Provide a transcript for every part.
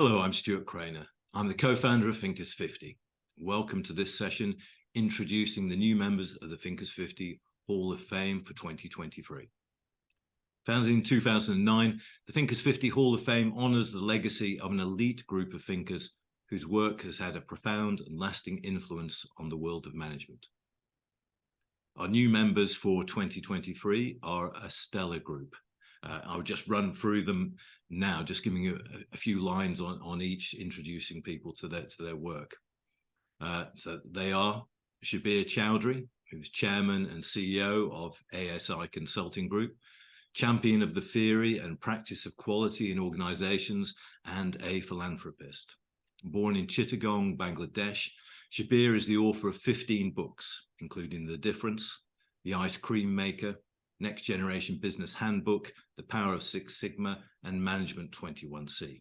Hello, I'm Stuart Crainer. I'm the co-founder of Thinkers50. Welcome to this session introducing the new members of the Thinkers50 Hall of Fame for 2023. Founded in 2009, the Thinkers50 Hall of Fame honors the legacy of an elite group of thinkers whose work has had a profound and lasting influence on the world of management. Our new members for 2023 are a stellar group. I'll just run through them now, just giving you a few lines on each, introducing people to their work. So they are Subir Chowdhury, who's chairman and CEO of ASI Consulting Group, champion of the theory and practice of quality in organizations, and a philanthropist. Born in Chittagong, Bangladesh, Subir is the author of 15 books, including The Difference, The Ice Cream Maker, Next Generation Business Handbook, The Power of Six Sigma, and Management 21C.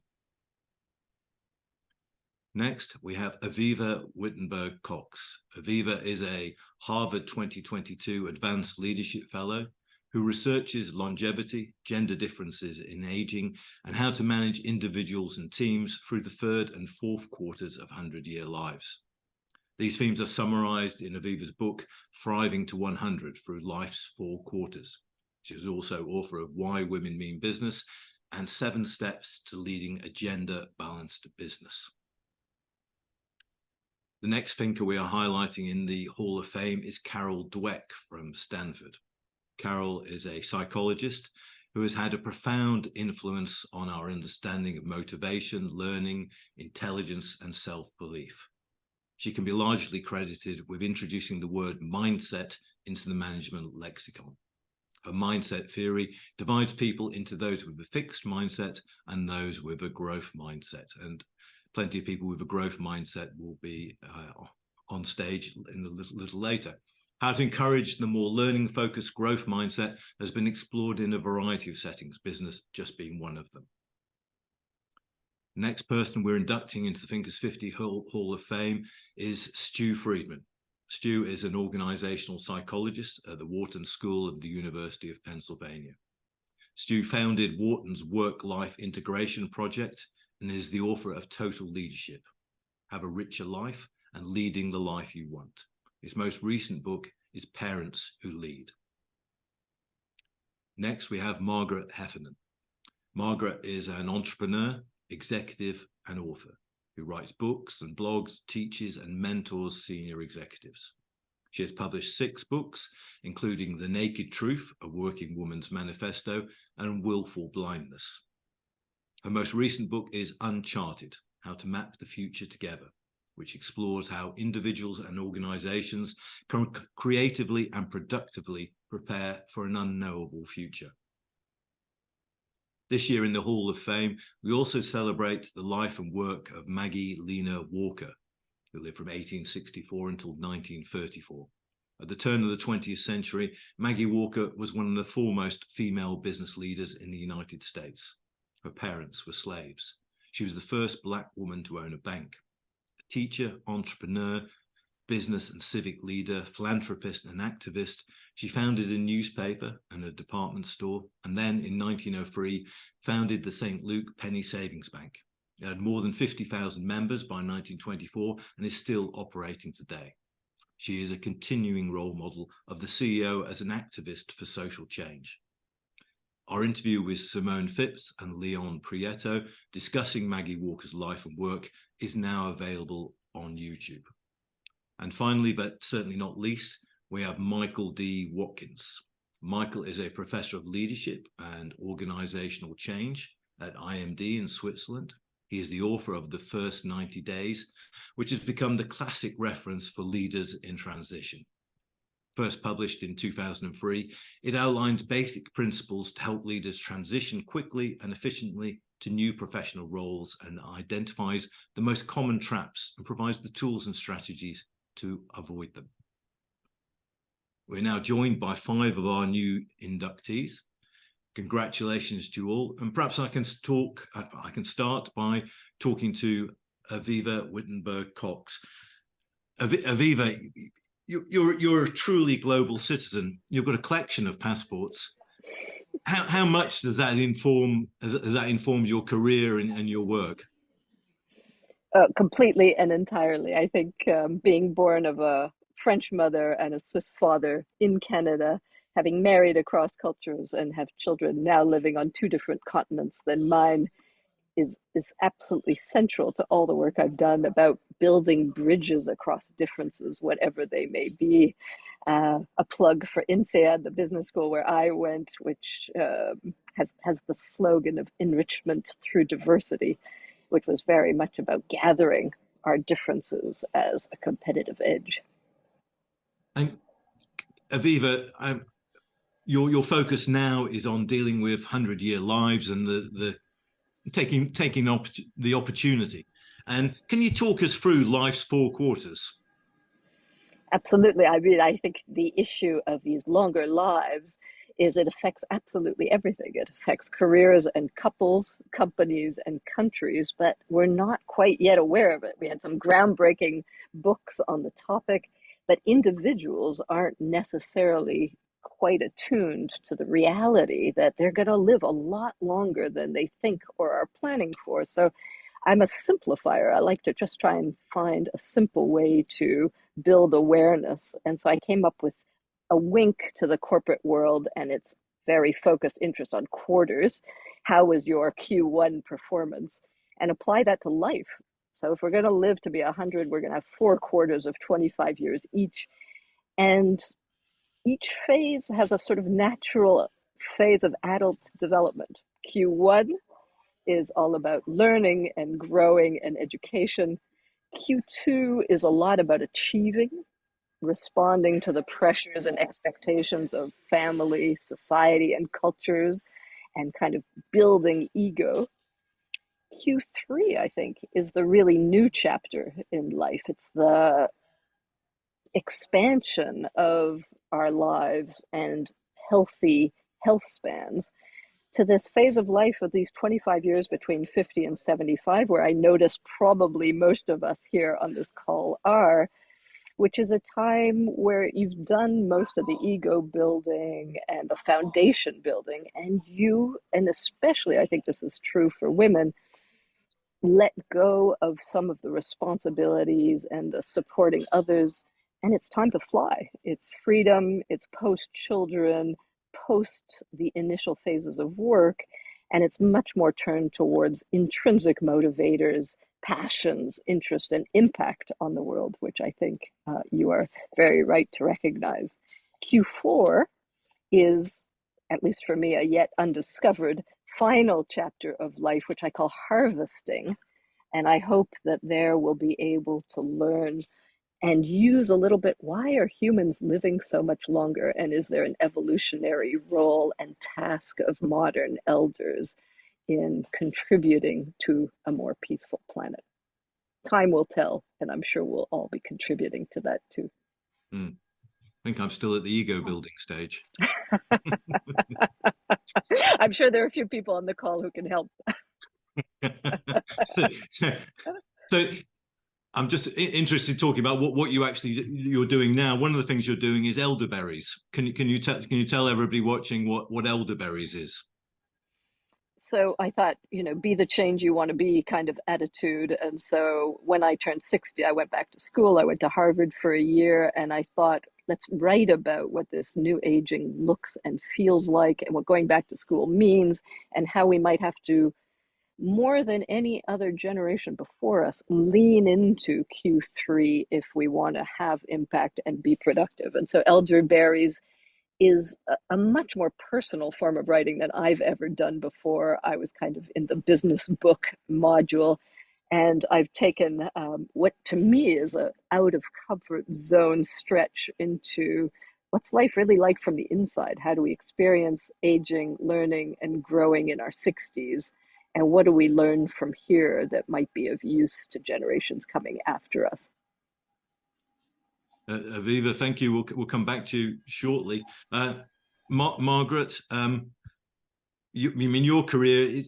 Next, we have Avivah Wittenberg-Cox. Avivah is a Harvard 2022 Advanced Leadership Fellow who researches longevity, gender differences in aging, and how to manage individuals and teams through the third and fourth quarters of 100-year lives. These themes are summarized in Avivah's book, Thriving to 100 Through Life's Four Quarters. She is also author of Why Women Mean Business and 7 Steps to Leading a Gender-Balanced Business. The next thinker we are highlighting in the Hall of Fame is Carol Dweck from Stanford. Carol is a psychologist who has had a profound influence on our understanding of motivation, learning, intelligence, and self-belief. She can be largely credited with introducing the word mindset into the management lexicon. Her mindset theory divides people into those with a fixed mindset and those with a growth mindset. And plenty of people with a growth mindset will be on stage in a little later. How to encourage the more learning-focused growth mindset has been explored in a variety of settings, business just being one of them. Next person we're inducting into the Thinkers50 Hall of Fame is Stu Friedman. Stu is an organizational psychologist at the Wharton School of the University of Pennsylvania. Stu founded Wharton's Work-Life Integration Project and is the author of Total Leadership, Have a Richer Life and Leading the Life You Want. His most recent book is Parents Who Lead. Next, we have Margaret Heffernan. Margaret is an entrepreneur, executive, and author who writes books and blogs, teaches, and mentors senior executives. She has published 6 books, including The Naked Truth, A Working Woman's Manifesto, and Willful Blindness. Her most recent book is Uncharted, How to Map the Future Together, which explores how individuals and organizations can creatively and productively prepare for an unknowable future. This year in the Hall of Fame, we also celebrate the life and work of Maggie Lena Walker, who lived from 1864 until 1934. At the turn of the 20th century, Maggie Walker was one of the foremost female business leaders in the United States. Her parents were slaves. She was the first Black woman to own a bank. A teacher, entrepreneur, business and civic leader, philanthropist and activist, she founded a newspaper and a department store, and then in 1903 founded the St. Luke Penny Savings Bank. It had more than 50,000 members by 1924 and is still operating today. She is a continuing role model of the CEO as an activist for social change. Our interview with Simone Phipps and Leon Prieto discussing Maggie Walker's life and work is now available on YouTube. And finally, but certainly not least, we have Michael D. Watkins. Michael is a professor of leadership and organizational change at IMD in Switzerland. He is the author of The First 90 Days, which has become the classic reference for leaders in transition. First published in 2003, it outlines basic principles to help leaders transition quickly and efficiently to new professional roles and identifies the most common traps and provides the tools and strategies to avoid them. We're now joined by 5 of our new inductees. Congratulations to all. And perhaps I can start by talking to Avivah Wittenberg-Cox. Avivah, you're a truly global citizen. You've got a collection of passports. How much does that inform has that informed your career and your work? Completely and entirely. I think being born of a French mother and a Swiss father in Canada, having married across cultures and have children now living on two different continents than mine, is absolutely central to all the work I've done about building bridges across differences, whatever they may be. A plug for INSEAD, the business school where I went, which has the slogan of enrichment through diversity, which was very much about gathering our differences as a competitive edge. And Avivah, your focus now is on dealing with 100-year lives and the taking the opportunity. And can you talk us through life's four quarters? Absolutely. I mean, I think the issue of these longer lives is it affects absolutely everything. It affects careers and couples, companies and countries, but we're not quite yet aware of it. We had some groundbreaking books on the topic, but individuals aren't necessarily quite attuned to the reality that they're going to live a lot longer than they think or are planning for. So I'm a simplifier. I like to just try and find a simple way to build awareness. And so I came up with a wink to the corporate world and its very focused interest on quarters. How was your Q1 performance? And apply that to life. So if we're going to live to be 100, we're going to have 4 quarters of 25 years each. And each phase has a sort of natural phase of adult development. Q1 is all about learning and growing and education. Q2 is a lot about achieving, responding to the pressures and expectations of family, society, and cultures, and kind of building ego. Q3, I think, is the really new chapter in life. It's the expansion of our lives and healthy health spans to this phase of life of these 25 years between 50 and 75, where I notice probably most of us here on this call are, which is a time where you've done most of the ego building and the foundation building, and you, and especially I think this is true for women, let go of some of the responsibilities and the supporting others, and it's time to fly. It's freedom, it's post children, post the initial phases of work, and it's much more turned towards intrinsic motivators, passions, interest, and impact on the world, which I think you are very right to recognize. Q4 is, at least for me, a yet undiscovered final chapter of life, which I call harvesting. And I hope that there we'll be able to learn and use a little bit, why are humans living so much longer? And is there an evolutionary role and task of modern elders in contributing to a more peaceful planet? Time will tell, and I'm sure we'll all be contributing to that too. I think I'm still at the ego building stage. I'm sure there are a few people on the call who can help. So I'm just interested in talking about what you're doing now. One of the things you're doing is elderberries. Can you tell everybody watching what elderberries is? So I thought, be the change you want to be kind of attitude. And so when I turned 60, I went back to school. I went to Harvard for a year, and I thought, let's write about what this new aging looks and feels like, and what going back to school means, and how we might have to, more than any other generation before us, lean into Q3 if we want to have impact and be productive. And so elderberries is a much more personal form of writing than I've ever done before. I was kind of in the business book module, and I've taken what to me is a out of comfort zone stretch into what's life really like from the inside. How do we experience aging, learning, and growing in our 60s? And what do we learn from here that might be of use to generations coming after us? Avivah, thank you. We'll come back to you shortly. Margaret, your career,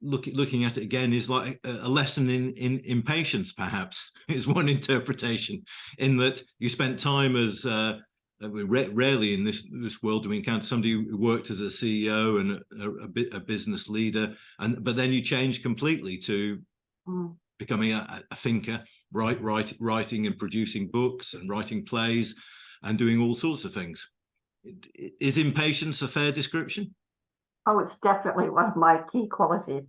looking at it again, is like a lesson in patience, perhaps, is one interpretation, in that you spent time as, rarely in this world do we encounter somebody who worked as a CEO and a business leader, but then you changed completely to becoming a thinker, writing and producing books and writing plays and doing all sorts of things. Is impatience a fair description? Oh, it's definitely one of my key qualities.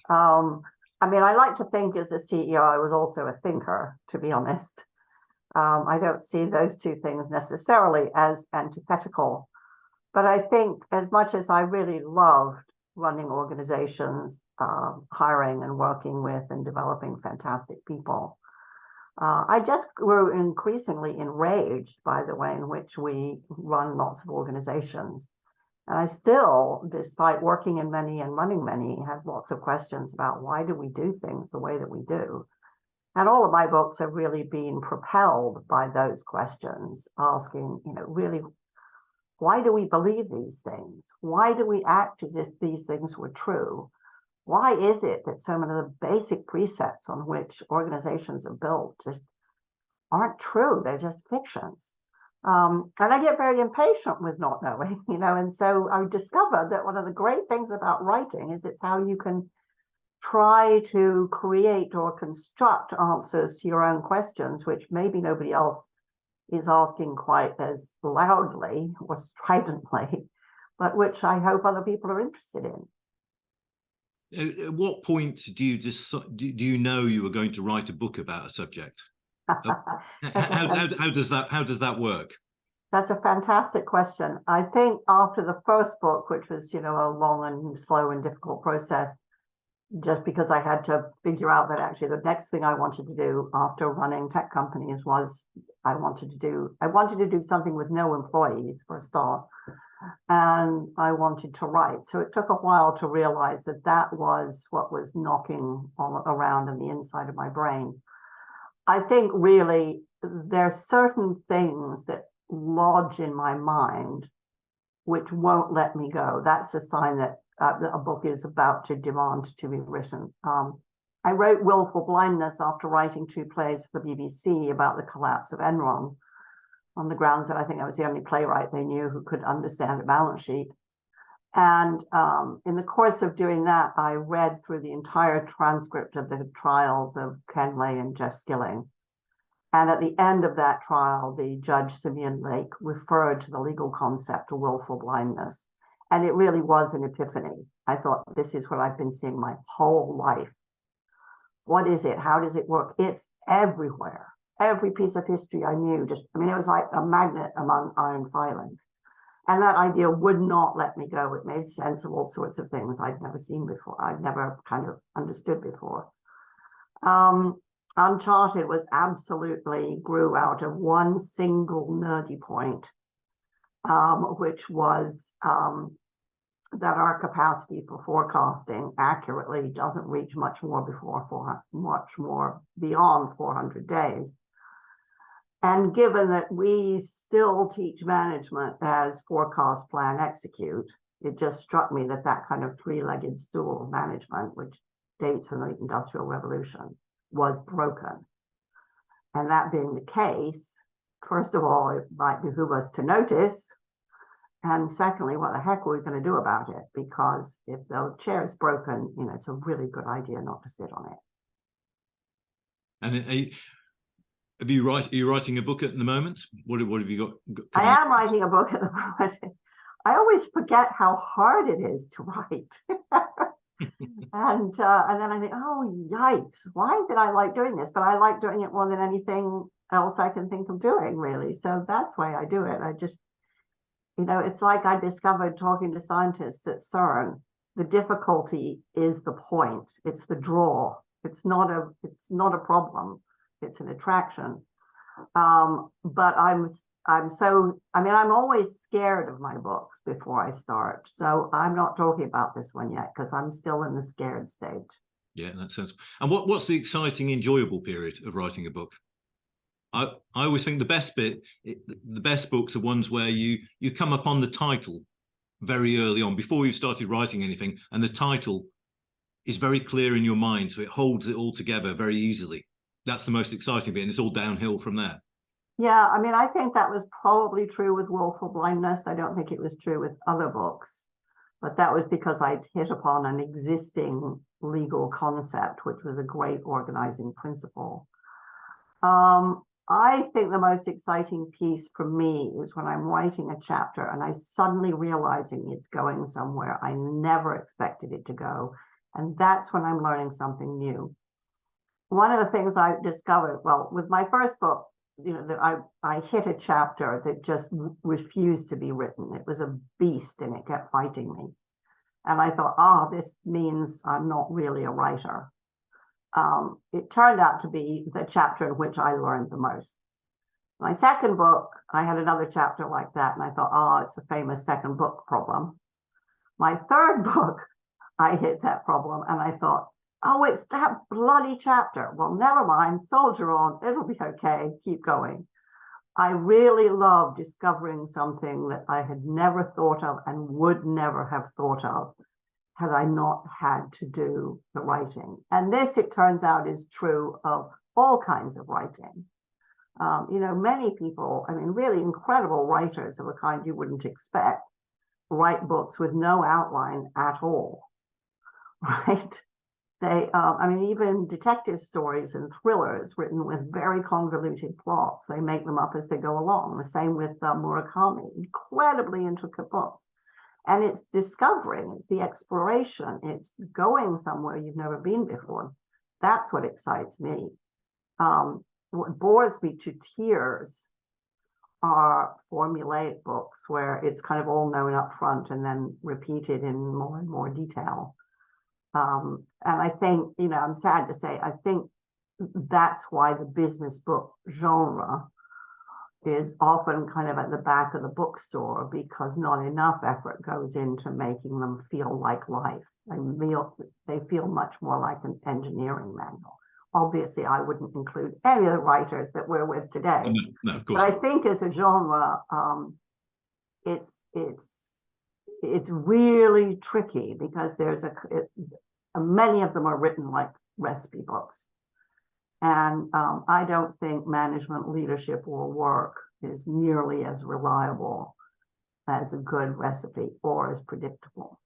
I mean, I like to think as a CEO, I was also a thinker, to be honest. I don't see those two things necessarily as antithetical. But I think as much as I really loved running organizations, hiring and working with and developing fantastic people, I just grew increasingly enraged by the way in which we run lots of organizations. And I still, despite working in many and running many, have lots of questions about why do we do things the way that we do. And all of my books have really been propelled by those questions, asking, really, why do we believe these things? Why do we act as if these things were true? Why is it that so many of the basic precepts on which organizations are built just aren't true? They're just fictions. And I get very impatient with not knowing, and so I discovered that one of the great things about writing is it's how you can try to create or construct answers to your own questions, which maybe nobody else is asking quite as loudly or stridently, but which I hope other people are interested in. At what point do you know you are going to write a book about a subject? How does that work? That's a fantastic question. I think after the first book, which was, a long and slow and difficult process, just because I had to figure out that actually the next thing I wanted to do after running tech companies was I wanted to do something with no employees for a start, and I wanted to write. So it took a while to realize that that was what was knocking all around in the inside of my brain. I think really there's certain things that lodge in my mind which won't let me go. That's a sign that a book is about to demand to be written. I wrote Willful Blindness after writing 2 plays for the BBC about the collapse of Enron, on the grounds that I think I was the only playwright they knew who could understand a balance sheet. And in the course of doing that, I read through the entire transcript of the trials of Ken Lay and Jeff Skilling. And at the end of that trial, the judge, Simeon Lake, referred to the legal concept of willful blindness. And it really was an epiphany. I thought, this is what I've been seeing my whole life. What is it? How does it work? It's everywhere. Every piece of history I knew, it was like a magnet among iron filings. And that idea would not let me go. It made sense of all sorts of things I'd never seen before. I'd never kind of understood before. Uncharted grew out of one single nerdy point, which was that our capacity for forecasting accurately doesn't reach much more beyond 400 days. And given that we still teach management as forecast, plan, execute, it just struck me that that kind of 3-legged stool of management, which dates from the Industrial Revolution, was broken. And that being the case, first of all, it might behoove us to notice. And secondly, what the heck are we going to do about it? Because if the chair is broken, it's a really good idea not to sit on it. And are you writing a book at the moment? What have you got I am writing a book at the moment. I always forget how hard it is to write. And then I think, oh, yikes, why is it I like doing this? But I like doing it more than anything else I can think of doing, really. So that's why I do it. I just, it's like I discovered talking to scientists at CERN, the difficulty is the point. It's the draw. It's not a problem. It's an attraction. But I'm always scared of my books before I start. So I'm not talking about this one yet because I'm still in the scared stage. Yeah, that sounds. And what's the exciting, enjoyable period of writing a book? I always think the best books are ones where you come upon the title very early on, before you've started writing anything, and the title is very clear in your mind, so it holds it all together very easily. That's the most exciting bit, and it's all downhill from there. Yeah, I think that was probably true with Willful Blindness. I don't think it was true with other books. but that was because I'd hit upon an existing legal concept, which was a great organizing principle. I think the most exciting piece for me is when I'm writing a chapter and I suddenly realizing it's going somewhere I never expected it to go. And that's when I'm learning something new. One of the things I discovered, well, with my first book, I hit a chapter that just refused to be written. It was a beast and it kept fighting me. And I thought, this means I'm not really a writer. It turned out to be the chapter in which I learned the most. My second book, I had another chapter like that, and I thought, it's a famous second book problem. My third book, I hit that problem, and I thought, it's that bloody chapter. Well, never mind, soldier on, it'll be okay, keep going. I really love discovering something that I had never thought of and would never have thought of had I not had to do the writing. And this, it turns out, is true of all kinds of writing. Many people, really incredible writers of a kind you wouldn't expect, write books with no outline at all, right? They, even detective stories and thrillers written with very convoluted plots, they make them up as they go along. The same with Murakami, incredibly intricate books. And it's discovering, it's the exploration, it's going somewhere you've never been before. That's what excites me. What bores me to tears are formulaic books where it's kind of all known up front and then repeated in more and more detail. And I think, I'm sad to say, I think that's why the business book genre is often kind of at the back of the bookstore, because not enough effort goes into making them feel like life. They feel much more like an engineering manual. Obviously, I wouldn't include any of the writers that we're with today. No, of course. But I think as a genre, it's really tricky because there's many of them are written like recipe books. And I don't think management, leadership, or work is nearly as reliable as a good recipe or as predictable.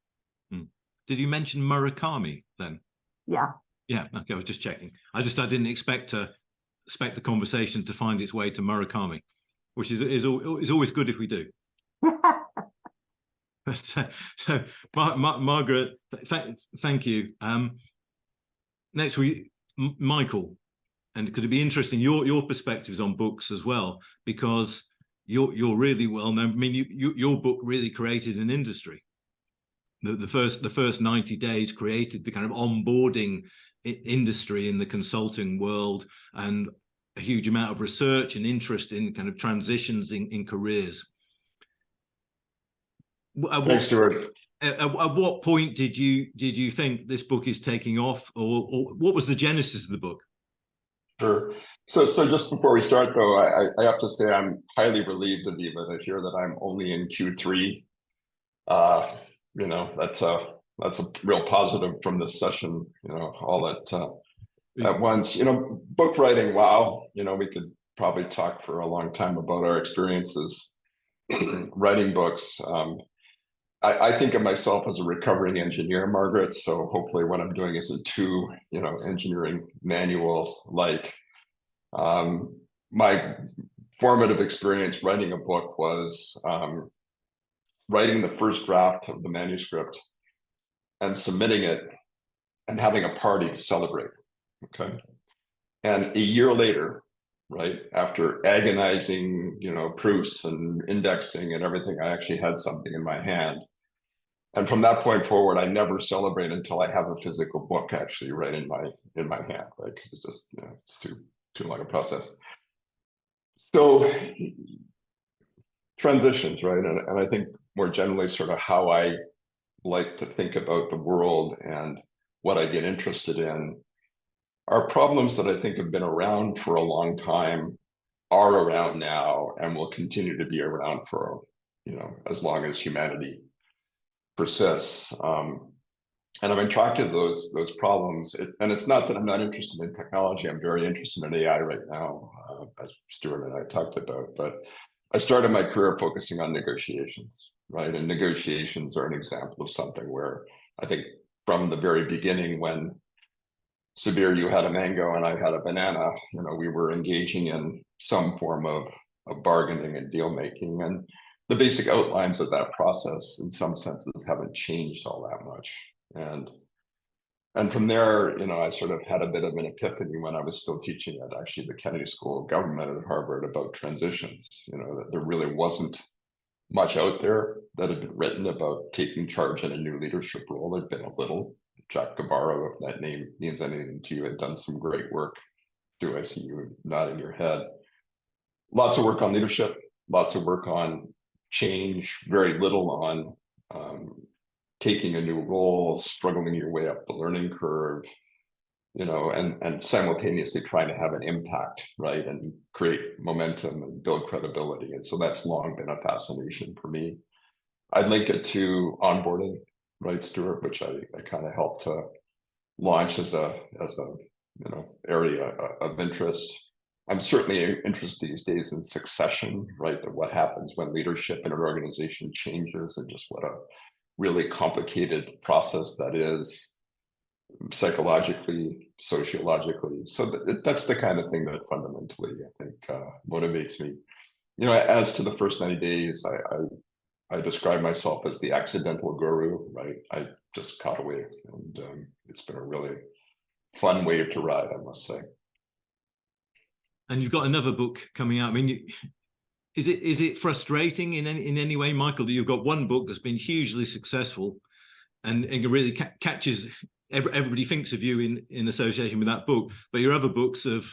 Did you mention Murakami then? Yeah. Yeah, okay, I was just checking. I didn't expect the conversation to find its way to Murakami, which is always good if we do. So, Margaret, thank you. Next, Michael, and could it be interesting your perspectives on books as well, because you're really well known. Your book really created an industry. The first 90 days created the kind of onboarding industry in the consulting world, and a huge amount of research and interest in kind of transitions in careers. Thanks, Stuart. At what point did you think this book is taking off, or what was the genesis of the book? Sure. So just before we start, though, I have to say I'm highly relieved, Avivah, to hear that I'm only in Q3. That's a real positive from this session. All at once. Book writing. Wow. We could probably talk for a long time about our experiences writing books. I think of myself as a recovering engineer, Margaret. So hopefully what I'm doing isn't too, engineering manual like. My formative experience writing a book was writing the first draft of the manuscript and submitting it and having a party to celebrate. Okay. And a year later, right, after agonizing, proofs and indexing and everything, I actually had something in my hand. And from that point forward, I never celebrate until I have a physical book actually right in my hand, right? Because it's just, it's too long a process. So transitions, right? And I think more generally sort of how I like to think about the world and what I get interested in are problems that I think have been around for a long time, are around now, and will continue to be around for, as long as humanity persists. And I'm attracted to those problems. And it's not that I'm not interested in technology. I'm very interested in AI right now, as Stewart and I talked about. But I started my career focusing on negotiations, right? And negotiations are an example of something where I think from the very beginning, when Subir, you had a mango and I had a banana, we were engaging in some form of bargaining and deal making. And the basic outlines of that process in some senses haven't changed all that much. And from there, I sort of had a bit of an epiphany when I was still teaching at actually the Kennedy School of Government at Harvard about transitions, that there really wasn't much out there that had been written about taking charge in a new leadership role. There'd been a little. Jack Gabarro, if that name means anything to you, had done some great work. I see you nodding your head? Lots of work on leadership, lots of work on change, very little on taking a new role, struggling your way up the learning curve, and simultaneously trying to have an impact, right? And create momentum and build credibility. And so that's long been a fascination for me. I'd link it to onboarding, right, Stewart, which I kind of helped to launch as a area of interest. I'm certainly interested these days in succession, right? That what happens when leadership in an organization changes, and just what a really complicated process that is, psychologically, sociologically. So that's the kind of thing that fundamentally I think motivates me. As to the first 90 days, I describe myself as the accidental guru, right? I just caught a wave, and it's been a really fun wave to ride, I must say. And you've got another book coming out. I mean, is it frustrating in any way, Michael, that you've got one book that's been hugely successful and it really catches, everybody thinks of you in association with that book, but your other books have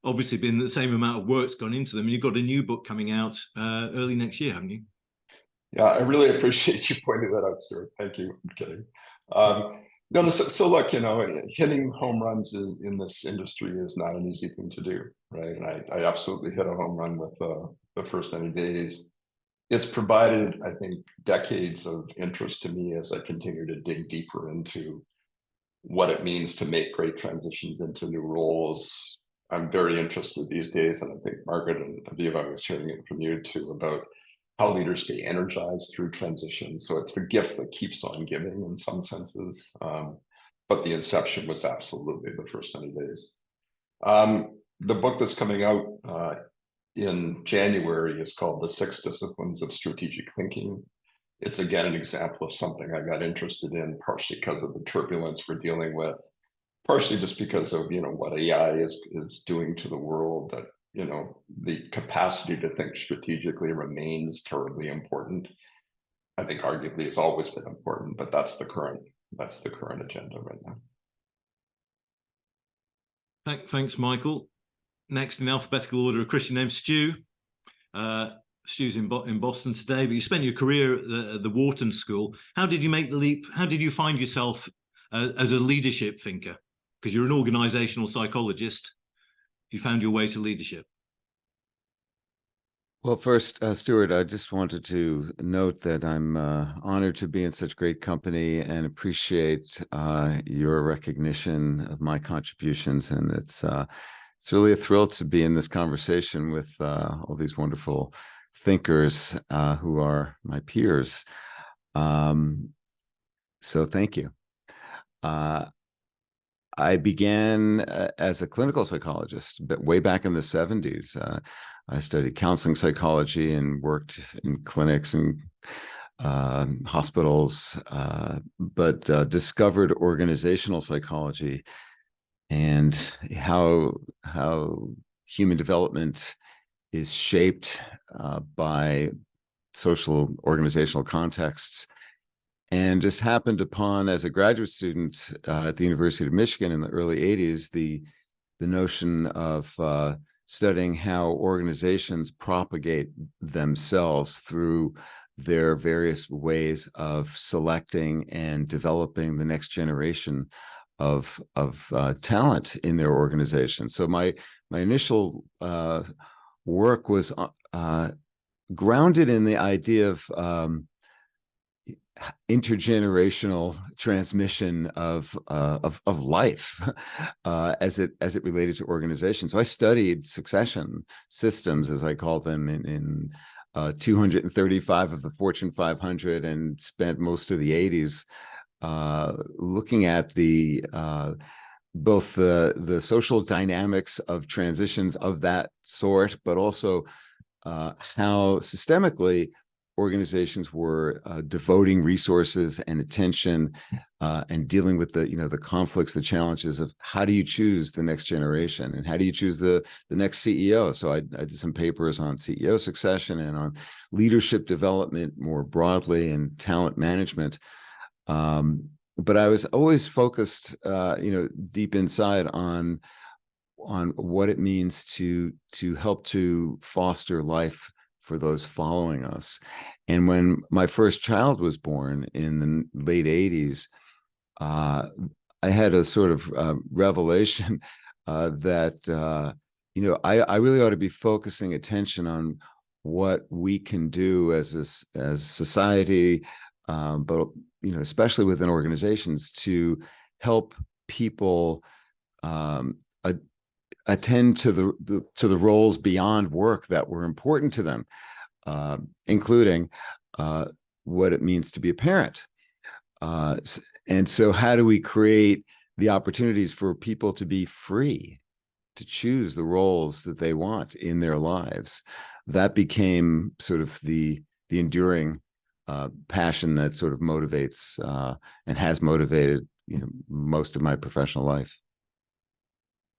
obviously been the same amount of work's gone into them, and you've got a new book coming out early next year, haven't you? Yeah, I really appreciate you pointing that out, Stuart. Thank you. I'm kidding. No, so look, hitting home runs in this industry is not an easy thing to do, right? And I absolutely hit a home run with the first 90 days. It's provided, I think, decades of interest to me as I continue to dig deeper into what it means to make great transitions into new roles. I'm very interested these days, and I think Margaret and Avivah, I was hearing it from you too, about how leaders stay energized through transition. So it's the gift that keeps on giving in some senses. But the inception was absolutely the first 90 days. The book that's coming out in January is called The 6 Disciplines of Strategic Thinking. It's again an example of something I got interested in, partially because of the turbulence we're dealing with, partially just because of what AI is doing to the world, that the capacity to think strategically remains terribly important. I think arguably it's always been important, but that's the current agenda right now. Thanks, Michael. Next in alphabetical order, a Christian named Stu. Stu's in Boston today, but you spent your career at the Wharton School. How did you make the leap? How did you find yourself as a leadership thinker? Because you're an organizational psychologist. You found your way to leadership. Well, first, Stuart, I just wanted to note that I'm honored to be in such great company and appreciate your recognition of my contributions. And it's really a thrill to be in this conversation with all these wonderful thinkers who are my peers. So thank you. I began as a clinical psychologist, but way back in the 70s. I studied counseling psychology and worked in clinics and hospitals, but discovered organizational psychology and how human development is shaped by social organizational contexts. And just happened upon, as a graduate student at the University of Michigan in the early 80s, the notion of studying how organizations propagate themselves through their various ways of selecting and developing the next generation of talent in their organization. So my initial work was grounded in the idea of intergenerational transmission of life as it related to organizations. So I studied succession systems, as I call them, in 235 of the Fortune 500 and spent most of the 80s looking at the both the social dynamics of transitions of that sort, but also how systemically organizations were devoting resources and attention and dealing with the conflicts, the challenges of how do you choose the next generation and how do you choose the next CEO. So I did some papers on CEO succession and on leadership development more broadly and talent management. But I was always focused, deep inside on what it means to help to foster life for those following us. And when my first child was born in the late 80s, I had a sort of revelation that, I really ought to be focusing attention on what we can do as society, but, especially within organizations to help people attend to the roles beyond work that were important to them, including what it means to be a parent. And so how do we create the opportunities for people to be free to choose the roles that they want in their lives? That became sort of the enduring passion that sort of motivates and has motivated most of my professional life.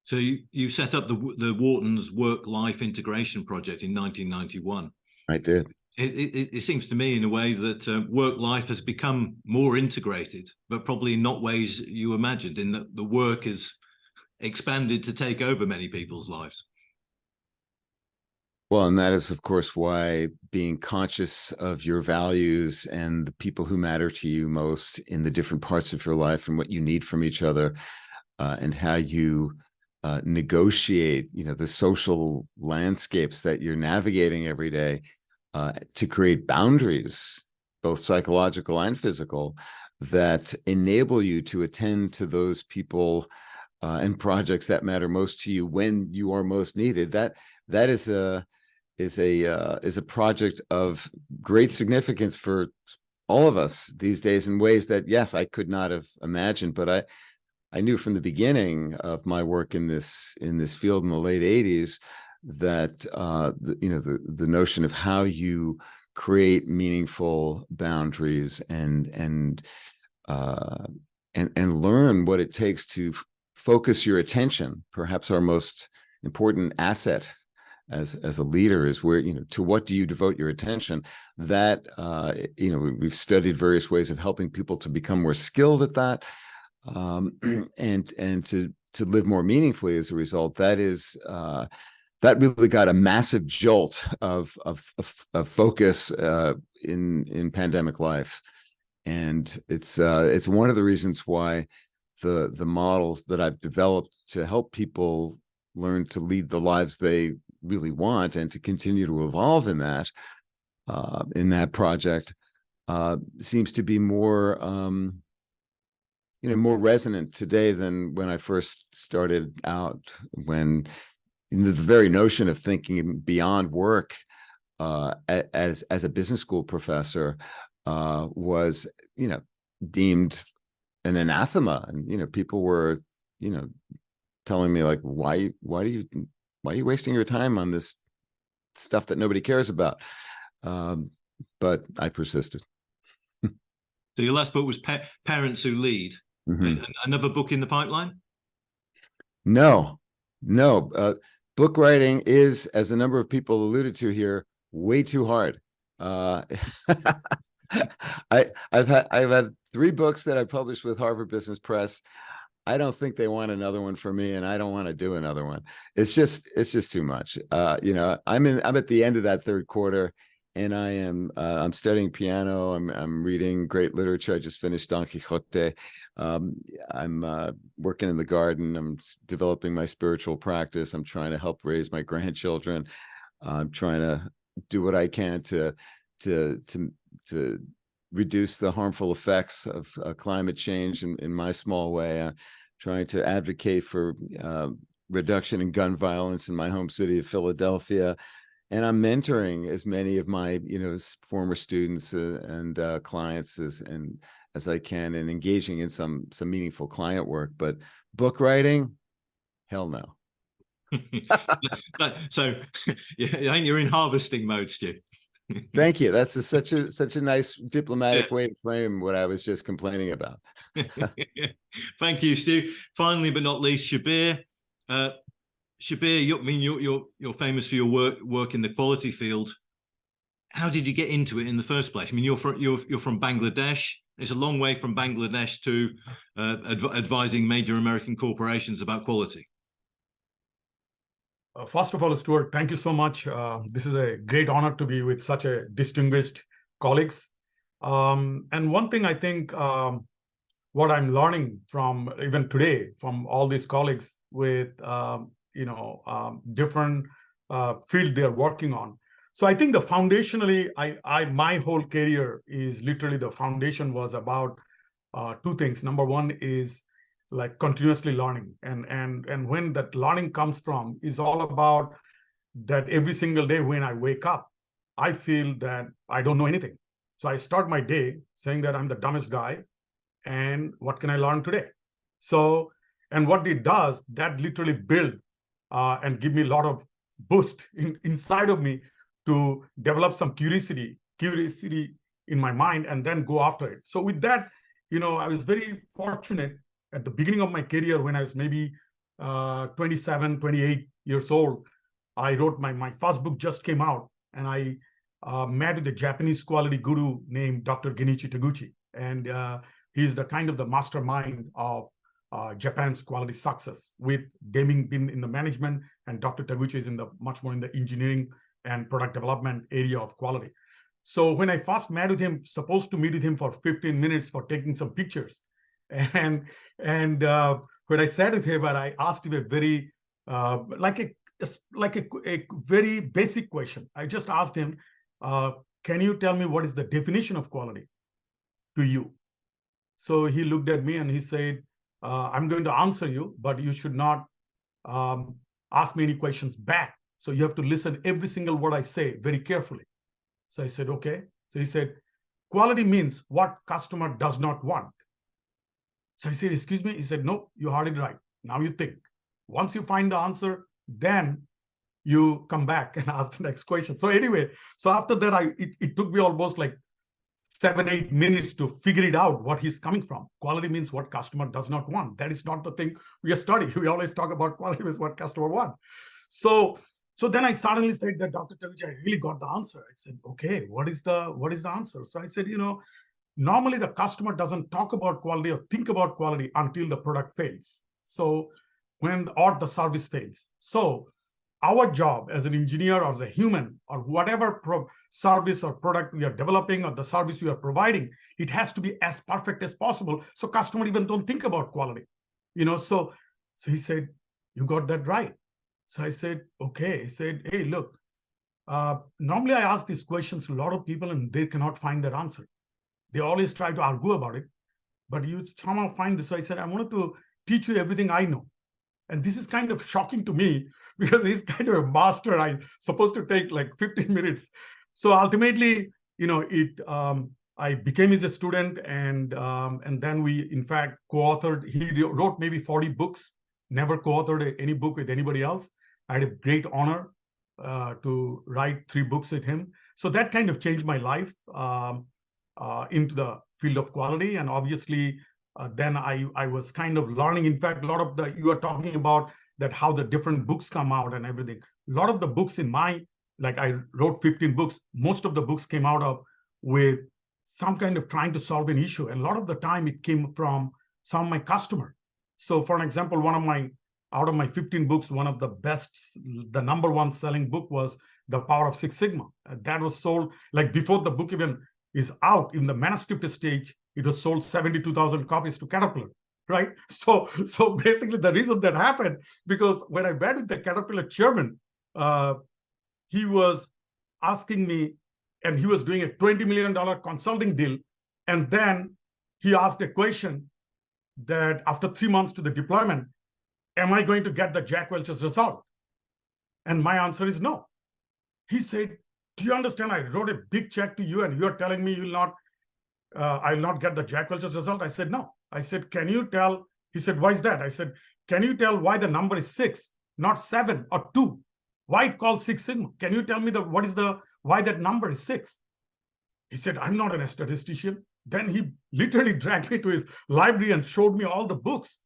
So you set up the Wharton's work-life integration project in 1991. I did. It seems to me in a way that work-life has become more integrated, but probably in not ways you imagined, in that the work is expanded to take over many people's lives. Well, and that is, of course, why being conscious of your values and the people who matter to you most in the different parts of your life and what you need from each other, and how you negotiate, the social landscapes that you're navigating every day, to create boundaries, both psychological and physical, that enable you to attend to those people and projects that matter most to you when you are most needed. That is a project of great significance for all of us these days in ways that, yes, I could not have imagined, but I knew from the beginning of my work in this field in the late 80s that the notion of how you create meaningful boundaries and learn what it takes to focus your attention, perhaps our most important asset as a leader, is where, to what do you devote your attention? That we've studied various ways of helping people to become more skilled at that. And to live more meaningfully as a result. That really got a massive jolt of focus in pandemic life, and it's one of the reasons why the models that I've developed to help people learn to lead the lives they really want and to continue to evolve in that project seems to be more more resonant today than when I first started out, when the very notion of thinking beyond work as a business school professor was, deemed an anathema. And, people were, telling me, like, why are you wasting your time on this stuff that nobody cares about? But I persisted. So your last book was Parents Who Lead. Mm-hmm. Another book in the pipeline? No. Book writing is, as a number of people alluded to here, way too hard. I've had 3 books that I published with Harvard Business Press. I don't think they want another one from me, and I don't want to do another one. It's just too much. I'm at the end of that 3rd quarter. And I'm studying piano. I'm reading great literature. I just finished Don Quixote. I'm working in the garden. I'm developing my spiritual practice. I'm trying to help raise my grandchildren. I'm trying to do what I can to reduce the harmful effects of climate change in my small way. I'm trying to advocate for reduction in gun violence in my home city of Philadelphia. and I'm mentoring as many of my, former students and clients as I can, and engaging in some meaningful client work. But book writing, hell no. So yeah, I think you're in harvesting mode, Stu. Thank you. That's such a nice diplomatic way to frame what I was just complaining about. Thank you, Stu. Finally, but not least, Subir. Subir, you're famous for your work in the quality field. How did you get into it in the first place? I mean, you're from Bangladesh. It's a long way from Bangladesh to advising major American corporations about quality. First of all, Stuart, thank you so much. This is a great honor to be with such a distinguished colleagues. And one thing I think what I'm learning from even today from all these colleagues with different field they're working on. So I think the foundationally, my whole career is literally the foundation was about two things. Number one is like continuously learning, and when that learning comes from is all about that every single day when I wake up, I feel that I don't know anything. So I start my day saying that I'm the dumbest guy, and what can I learn today? So, and what it does, that literally build and give me a lot of boost inside of me to develop some curiosity in my mind and then go after it. So with that, I was very fortunate at the beginning of my career when I was maybe 27, 28 years old. I wrote my first book just came out, and I met with a Japanese quality guru named Dr. Genichi Taguchi. And he's the kind of the mastermind of Japan's quality success, with Deming being in the management, and Dr. Taguchi is much more in the engineering and product development area of quality. So when I first met with him, supposed to meet with him for 15 minutes for taking some pictures. And when I sat with him, and I asked him a very like a very basic question. I just asked him, can you tell me what is the definition of quality to you? So he looked at me and he said, I'm going to answer you, but you should not ask me any questions back. So you have to listen every single word I say very carefully. So I said, okay. So he said, quality means what customer does not want. So he said, excuse me? He said, no, you heard it right. Now you think. Once you find the answer, then you come back and ask the next question. So anyway, so after that, it took me almost like 7-8 minutes to figure it out what he's coming from. Quality means what customer does not want. That is not the thing we are studying. We always talk about quality means what customer want. So then I suddenly said that, Dr. Taguchi, I really got the answer. I said, okay, what is the answer? So I said, normally the customer doesn't talk about quality or think about quality until the product fails. So or the service fails. So our job as an engineer or as a human or whatever service or product we are developing or the service we are providing, it has to be as perfect as possible. So customer even don't think about quality, So he said, you got that right. So I said, okay. He said, hey, look, normally I ask these questions to a lot of people and they cannot find their answer. They always try to argue about it, but you somehow find this. So I said, I wanted to teach you everything I know. And this is kind of shocking to me because he's kind of a master. I'm supposed to take like 15 minutes. So ultimately, I became his student, and then we, in fact, co-authored. He wrote maybe 40 books, never co-authored any book with anybody else. I had a great honor to write 3 books with him. So that kind of changed my life into the field of quality. And obviously, then I was kind of learning. In fact, a lot of you are talking about that how the different books come out and everything. A lot of the books I wrote 15 books. Most of the books came out of with some kind of trying to solve an issue. And a lot of the time it came from some of my customer. So for an example, out of my 15 books, one of the best, the number one selling book was The Power of Six Sigma. That was sold like before the book even is out in the manuscript stage. It was sold 72,000 copies to Caterpillar, right? So basically the reason that happened, because when I met with the Caterpillar chairman, he was asking me, and he was doing a $20 million consulting deal. And then he asked a question that after 3 months to the deployment, am I going to get the Jack Welch's result? And my answer is no. He said, do you understand? I wrote a big check to you and you're telling me you'll not, I'll not get the Jack Welch's result. I said, no. I said, can you tell? He said, why is that? I said, can you tell why the number is 6, not 7 or 2? Why it called 6 sigma? Can you tell me why that number is 6? He said, I'm not a statistician. Then he literally dragged me to his library and showed me all the books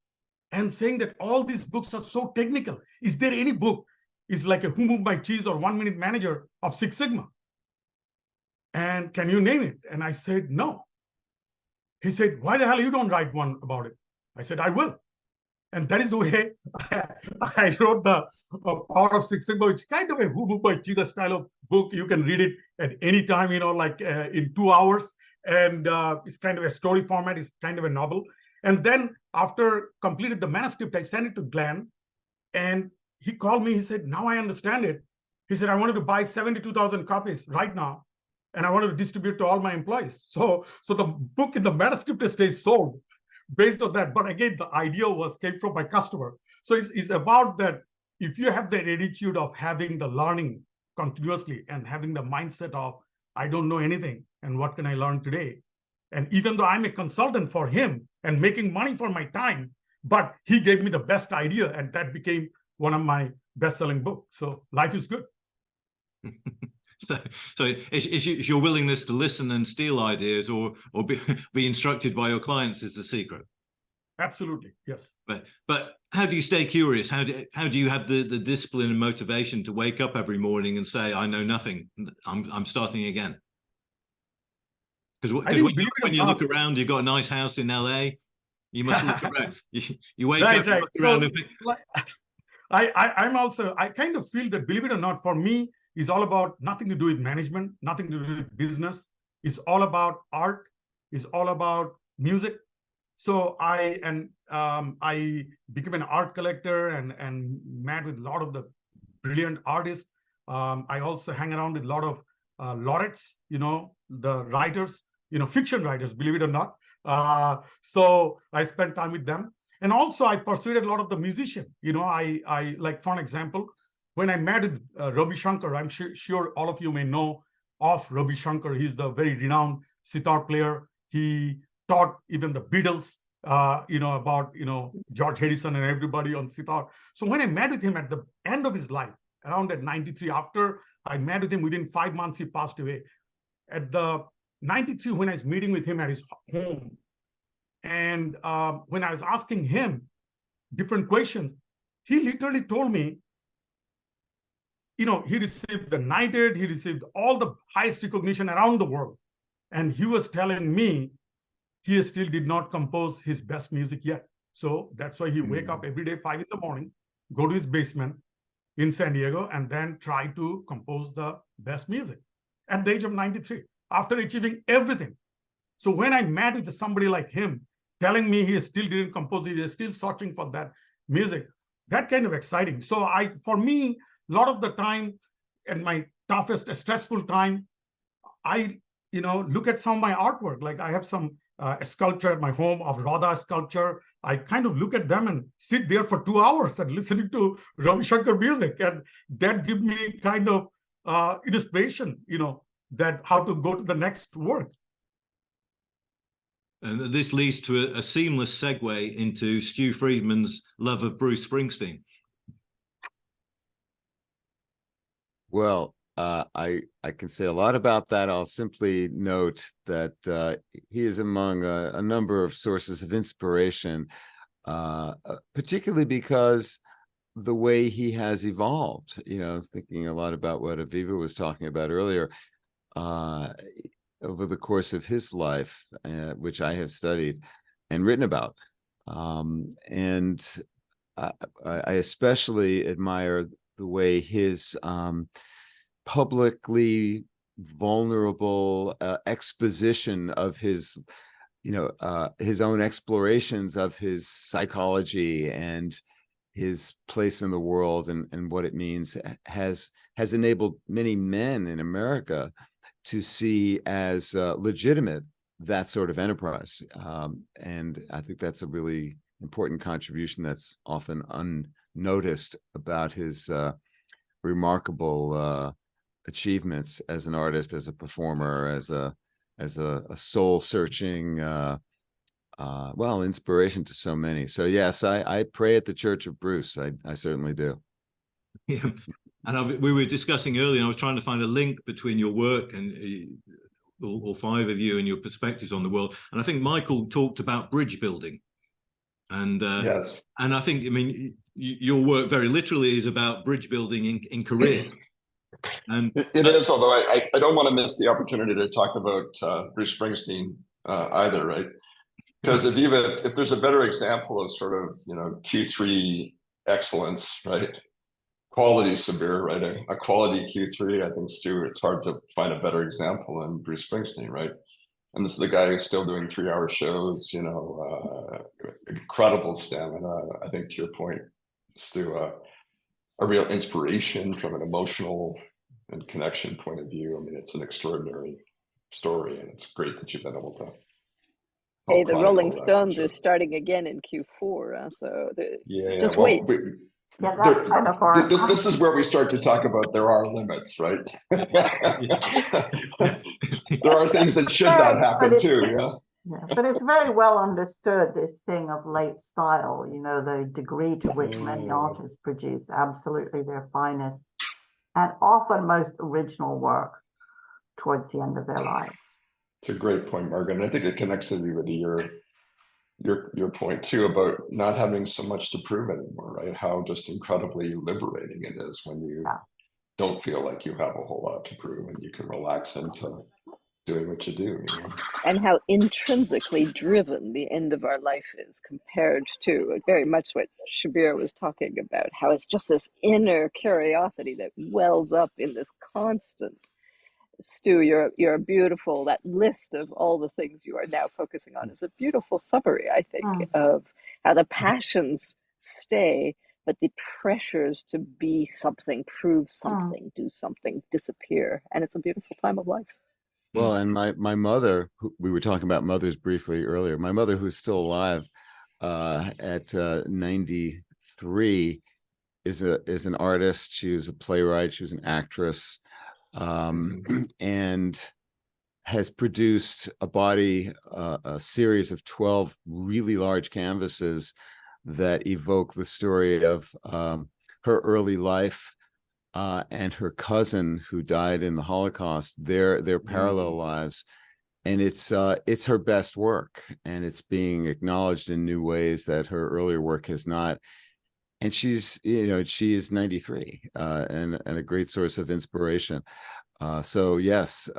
and saying that all these books are so technical. Is there any book is like a Who Moved My Cheese or 1 Minute Manager of 6 Sigma? And can you name it? And I said, no. He said, why the hell you don't write one about it? I said, I will. And that is the way I wrote the Power of 6 Sigma, which is kind of a Who Moved My Cheese style of book. You can read it at any time, like in 2 hours. And it's kind of a story format. It's kind of a novel. And then after completed the manuscript, I sent it to Glenn. And he called me. He said, now I understand it. He said, I wanted to buy 72,000 copies right now. And I wanted to distribute to all my employees. So the book in the manuscript stage sold based on that. But again, the idea came from my customer. So it's about that. If you have that attitude of having the learning continuously and having the mindset of, I don't know anything, and what can I learn today? And even though I'm a consultant for him and making money for my time, but he gave me the best idea, and that became one of my best-selling books. So life is good. So it's your willingness to listen and steal ideas, or be instructed by your clients, is the secret. Absolutely, yes. But how do you stay curious? How do you have the discipline and motivation to wake up every morning and say, I know nothing, I'm starting again? Because when you look around, you've got a nice house in LA. You must look around. You wake up, right. Look around and think, I kind of feel that, believe it or not, for me, it's all about nothing to do with management, nothing to do with business. It's all about art. It's all about music. So I became an art collector and met with a lot of the brilliant artists. I also hang around with a lot of laureates, the writers, fiction writers, believe it or not. So I spent time with them. And also I persuaded a lot of the musicians. I like, for an example, when I met with Ravi Shankar, I'm sure all of you may know of Ravi Shankar. He's the very renowned sitar player. He taught even the Beatles, about, George Harrison and everybody on sitar. So when I met with him at the end of his life, around at 93, after I met with him, within 5 months, he passed away. At the 93, when I was meeting with him at his home, and when I was asking him different questions, he literally told me, he received the Knighted, he received all the highest recognition around the world. And he was telling me he still did not compose his best music yet. So that's why he wake up every day, 5 in the morning, go to his basement in San Diego, and then try to compose the best music at the age of 93, after achieving everything. So when I met with somebody like him, telling me he still didn't compose it, he's still searching for that music, that kind of exciting. So for me, a lot of the time, in my toughest, stressful time, I, look at some of my artwork. Like I have some sculpture at my home of Radha sculpture. I kind of look at them and sit there for 2 hours and listening to Ravi Shankar music. And that gives me kind of inspiration, that how to go to the next work. And this leads to a seamless segue into Stu Friedman's love of Bruce Springsteen. Well, I can say a lot about that. I'll simply note that he is among a number of sources of inspiration, particularly because the way he has evolved, thinking a lot about what Avivah was talking about earlier, over the course of his life, which I have studied and written about. And I especially admire the way his publicly vulnerable exposition of his own explorations of his psychology and his place in the world and what it means has enabled many men in America to see as legitimate that sort of enterprise. And I think that's a really important contribution that's often unnoticed about his remarkable achievements as an artist, as a performer, as a soul searching inspiration to so many. So yes, I pray at the Church of Bruce. I certainly do. Yeah. And we were discussing earlier, and I was trying to find a link between your work and all five of you and your perspectives on the world. And I think Michael talked about bridge building. And yes, and I think, I mean, your work very literally is about bridge building in career. And it is, although I don't want to miss the opportunity to talk about Bruce Springsteen either, right? Because Avivah, if there's a better example of sort of, Q3 excellence, right? Quality Subir, right? A quality Q3, I think, Stewart, it's hard to find a better example than Bruce Springsteen, right? And this is the guy who's still doing 3-hour shows, incredible stamina. I think, to your point, Stu, a real inspiration from an emotional and connection point of view. I mean, it's an extraordinary story, and it's great that you've been able to. Hey, the Rolling Stones are starting again in Q4, so just wait. Yeah, that's kind of hard. This is where we start to talk about there are limits, right? There are things that should not happen too, yeah. Yeah, but it's very well understood, this thing of late style, the degree to which many artists produce absolutely their finest and often most original work towards the end of their life. It's a great point, Margaret. And I think it connects with your point too about not having so much to prove anymore, right? How just incredibly liberating it is when you don't feel like you have a whole lot to prove, and you can relax into doing what you do. And how intrinsically driven the end of our life is compared to very much what Subir was talking about, how it's just this inner curiosity that wells up in this constant. Stu, you're beautiful. That list of all the things you are now focusing on is a beautiful summary, I think, of how the passions stay, but the pressures to be something, prove something, do something, disappear. And it's a beautiful time of life. Well, and my mother, we were talking about mothers briefly earlier. My mother, who's still alive at 93, is an artist. She was a playwright. She was an actress. And has produced a series of 12 really large canvases that evoke the story of her early life and her cousin who died in the Holocaust, their parallel lives. And it's her best work, and it's being acknowledged in new ways that her earlier work has not. And she is 93 and a great source of inspiration. So yes,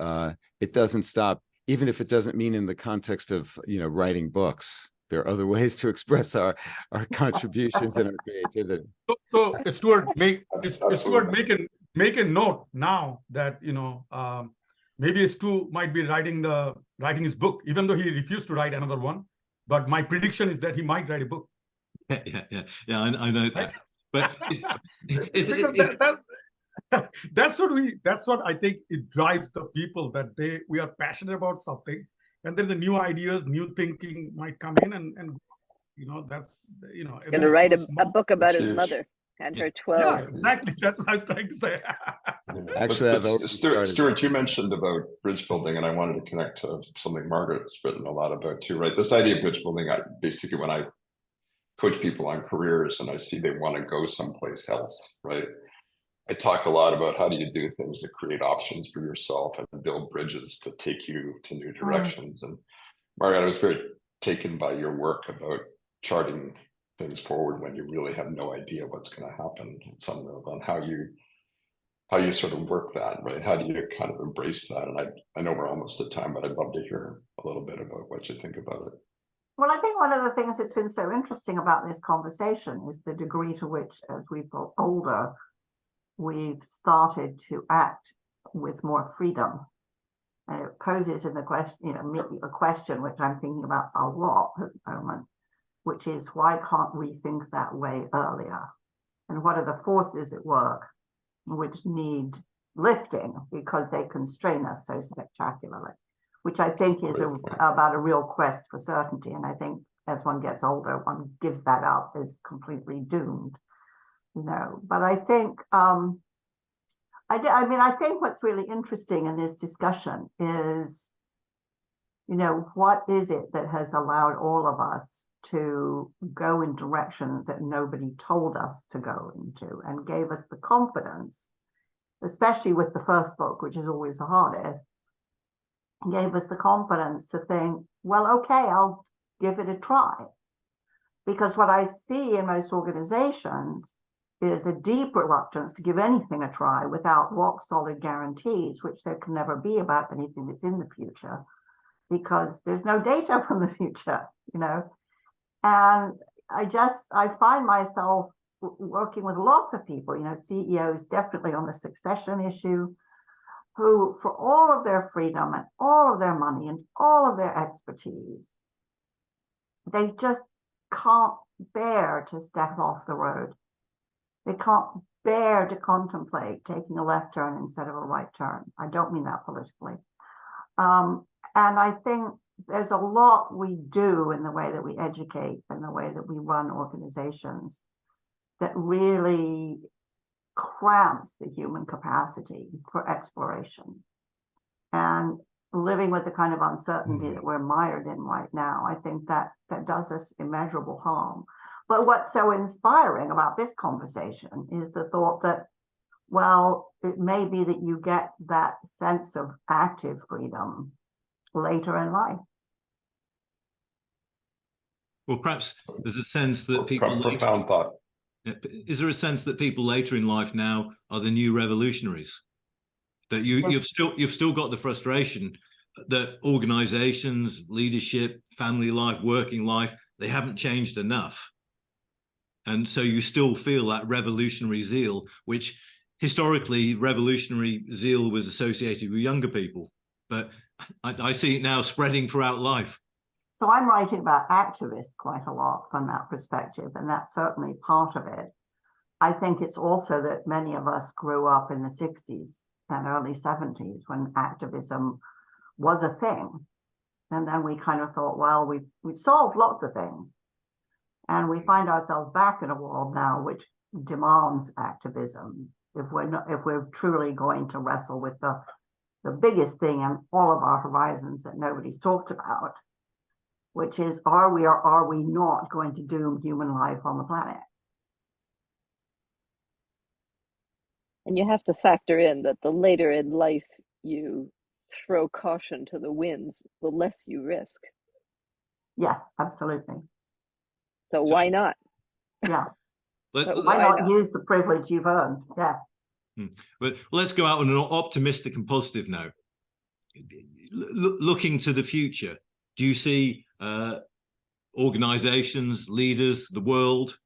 it doesn't stop, even if it doesn't mean in the context of writing books. There are other ways to express our contributions and our creativity. So Stuart, make a note now that maybe Stu might be writing his book, even though he refused to write another one. But my prediction is that he might write a book. Yeah. I know that. But that's what I think it drives the people, that we are passionate about something, and then the new ideas, new thinking might come in, and that's He's going to write a book about his mother and her 12. Yeah, exactly. That's what I was trying to say. Actually, Stuart, you mentioned about bridge building, and I wanted to connect to something Margaret's written a lot about too, right? This idea of bridge building, basically when I coach people on careers and I see they want to go someplace else, right? I talk a lot about how do you do things that create options for yourself and build bridges to take you to new directions. And Margaret, I was very taken by your work about charting things forward when you really have no idea what's going to happen at some level, and how you sort of work that, right? How do you kind of embrace that? And I know we're almost at time, but I'd love to hear a little bit about what you think about it. Well, I think one of the things that's been so interesting about this conversation is the degree to which, as we've got older, we've started to act with more freedom. And it poses in the question, a question which I'm thinking about a lot at the moment, which is, why can't we think that way earlier? And what are the forces at work which need lifting because they constrain us so spectacularly? Which I think is about a real quest for certainty. And I think as one gets older, one gives that up, is completely doomed. But I think I mean, I think what's really interesting in this discussion is, what is it that has allowed all of us to go in directions that nobody told us to go into and gave us the confidence, especially with the first book, which is always the hardest, gave us the confidence to think, well, okay, I'll give it a try. Because what I see in most organizations is a deep reluctance to give anything a try without rock solid guarantees, which there can never be about anything that's in the future, because there's no data from the future, And I find myself working with lots of people, CEOs definitely on the succession issue, who for all of their freedom and all of their money and all of their expertise, they just can't bear to step off the road. They can't bear to contemplate taking a left turn instead of a right turn. I don't mean that politically. And I think there's a lot we do in the way that we educate and the way that we run organizations that really cramps the human capacity for exploration. And living with the kind of uncertainty that we're mired in right now, I think that does us immeasurable harm. But what's so inspiring about this conversation is the thought that, well, it may be that you get that sense of active freedom later in life. Well, perhaps there's a sense that people profound thought. Is there a sense that people later in life now are the new revolutionaries? That you've still got the frustration that organizations, leadership, family life, working life, they haven't changed enough. And so you still feel that revolutionary zeal, which historically revolutionary zeal was associated with younger people. But I see it now spreading throughout life. So I'm writing about activists quite a lot from that perspective, and that's certainly part of it. I think it's also that many of us grew up in the 60s and early 70s when activism was a thing. And then we kind of thought, well, we've solved lots of things. And we find ourselves back in a world now which demands activism if we're truly going to wrestle with the biggest thing in all of our horizons that nobody's talked about, which is, are we or are we not going to doom human life on the planet? And you have to factor in that the later in life you throw caution to the winds, the less you risk. Yes, absolutely. So why not? Yeah. Why not use the privilege you've earned? Yeah. But let's go out on an optimistic and positive note. Looking to the future, do you see organizations, leaders, the world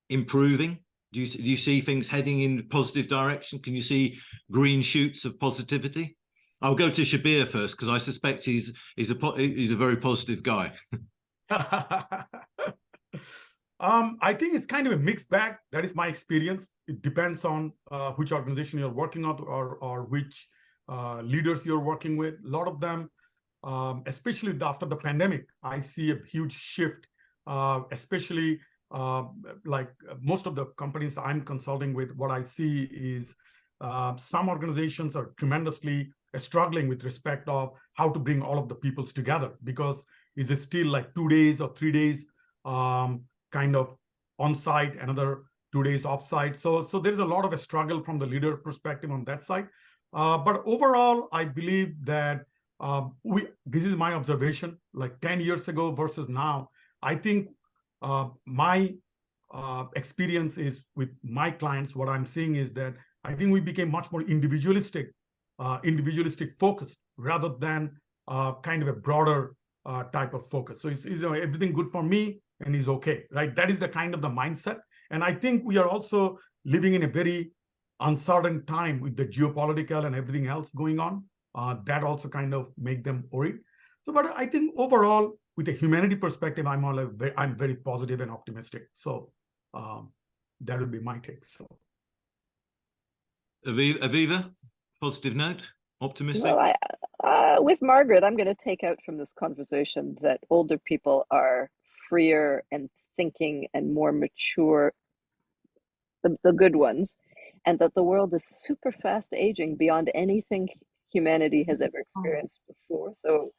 improving? Do you see things heading in a positive direction? Can you see green shoots of positivity? I'll go to Subir first because I suspect he's a very positive guy. I think it's kind of a mixed bag. That is my experience. It depends on which organization you're working on or which leaders you're working with. A lot of them, especially after the pandemic, I see a huge shift, especially like most of the companies I'm consulting with, what I see is some organizations are tremendously struggling with respect of how to bring all of the peoples together, because is it still like 2 days or 3 days kind of on-site, another 2 days off-site. So there's a lot of a struggle from the leader perspective on that side. But overall, I believe that this is my observation, like 10 years ago versus now. I think my experience is with my clients, what I'm seeing is that I think we became much more individualistic focused rather than kind of a broader type of focus. So it's everything good for me and is okay, right? That is the kind of the mindset. And I think we are also living in a very uncertain time with the geopolitical and everything else going on. That also kind of make them worried. So, but I think overall, with a humanity perspective, I'm very positive and optimistic. So that would be my take. So, Avivah, positive note, optimistic. Well, with Margaret, I'm going to take out from this conversation that older people are freer and thinking and more mature, the good ones, and that the world is super fast aging beyond anything humanity has ever experienced before. So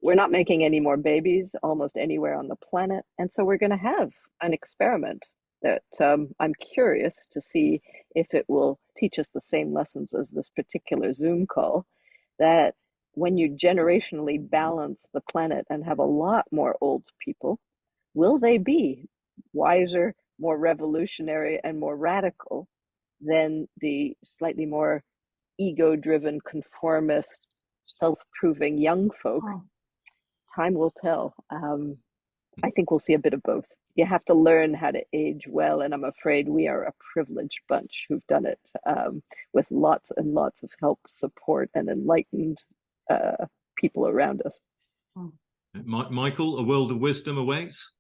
we're not making any more babies almost anywhere on the planet. And so we're going to have an experiment that I'm curious to see if it will teach us the same lessons as this particular Zoom call, that when you generationally balance the planet and have a lot more old people, will they be wiser, more revolutionary, and more radical than the slightly more ego-driven, conformist, self-proving young folk? Time will tell. I think we'll see a bit of both. You have to learn how to age well, and I'm afraid we are a privileged bunch who've done it with lots and lots of help, support, and enlightened people around us. Michael, a world of wisdom awaits?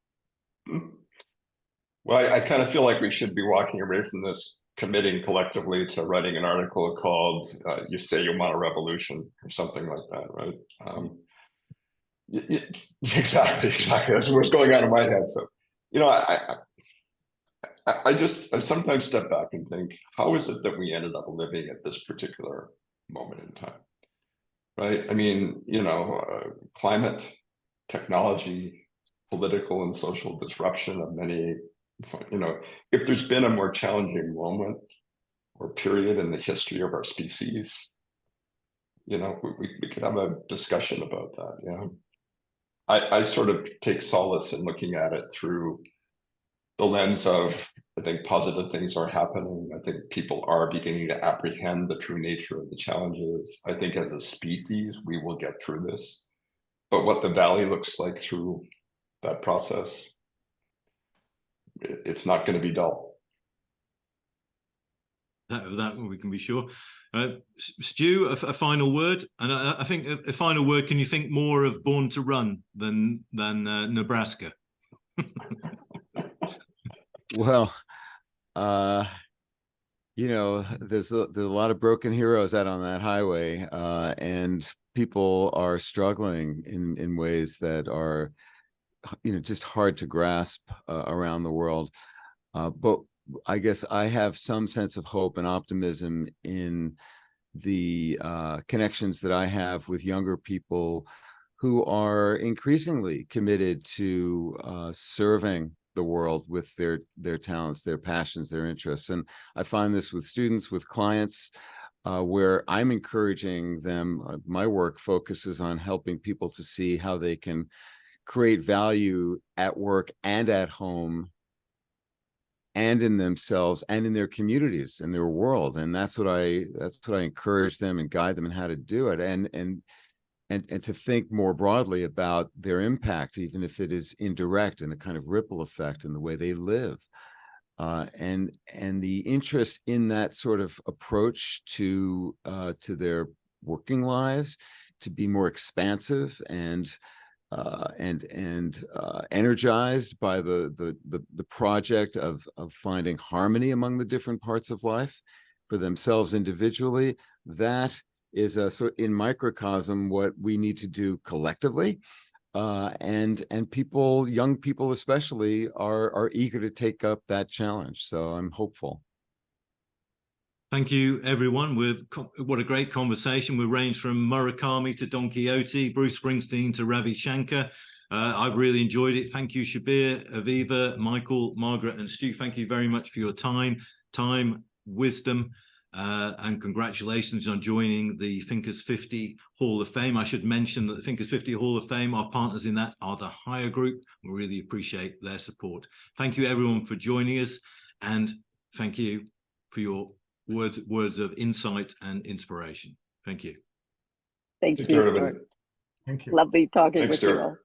Well, I kind of feel like we should be walking away from this committing collectively to writing an article called "You Say You Want a Revolution" or something like that, right? Exactly. That's what's going on in my head. So, you know, I sometimes step back and think, how is it that we ended up living at this particular moment in time, right? I mean, you know, climate, technology, political and social disruption of many, you know, if there's been a more challenging moment or period in the history of our species, you know, we could have a discussion about that, you know. I sort of take solace in looking at it through the lens of, I think positive things are happening. I think people are beginning to apprehend the true nature of the challenges. I think as a species, we will get through this. But what the valley looks like through that process, it's not going to be dull. That we can be sure. Stu, a final word, and I think a final word. Can you think more of Born to Run than Nebraska? Well, you know, there's a lot of broken heroes out on that highway, and people are struggling in ways that are, you know, just hard to grasp around the world. But I guess I have some sense of hope and optimism in the connections that I have with younger people who are increasingly committed to serving the world with their talents, their passions, their interests. And I find this with students, with clients, where I'm encouraging them. My work focuses on helping people to see how they can create value at work and at home, and in themselves and in their communities and their world. And that's what I encourage them and guide them in how to do it, and to think more broadly about their impact, even if it is indirect, and a kind of ripple effect in the way they live. And the interest in that sort of approach to their working lives, to be more expansive and energized by the project of finding harmony among the different parts of life for themselves individually. That is a sort in microcosm what we need to do collectively, and people, young people especially, are eager to take up that challenge. So I'm hopeful. Thank you, everyone. What a great conversation. We ranged from Murakami to Don Quixote, Bruce Springsteen to Ravi Shankar. I've really enjoyed it. Thank you, Subir, Avivah, Michael, Margaret, and Stu. Thank you very much for your time, wisdom, and congratulations on joining the Thinkers50 Hall of Fame. I should mention that the Thinkers50 Hall of Fame, our partners in that are the Higher Group. We really appreciate their support. Thank you, everyone, for joining us, and thank you for your words of insight and inspiration. Thank you. Thank you, Stuart. Thank you. Lovely talking Thanks, with Stuart. you all.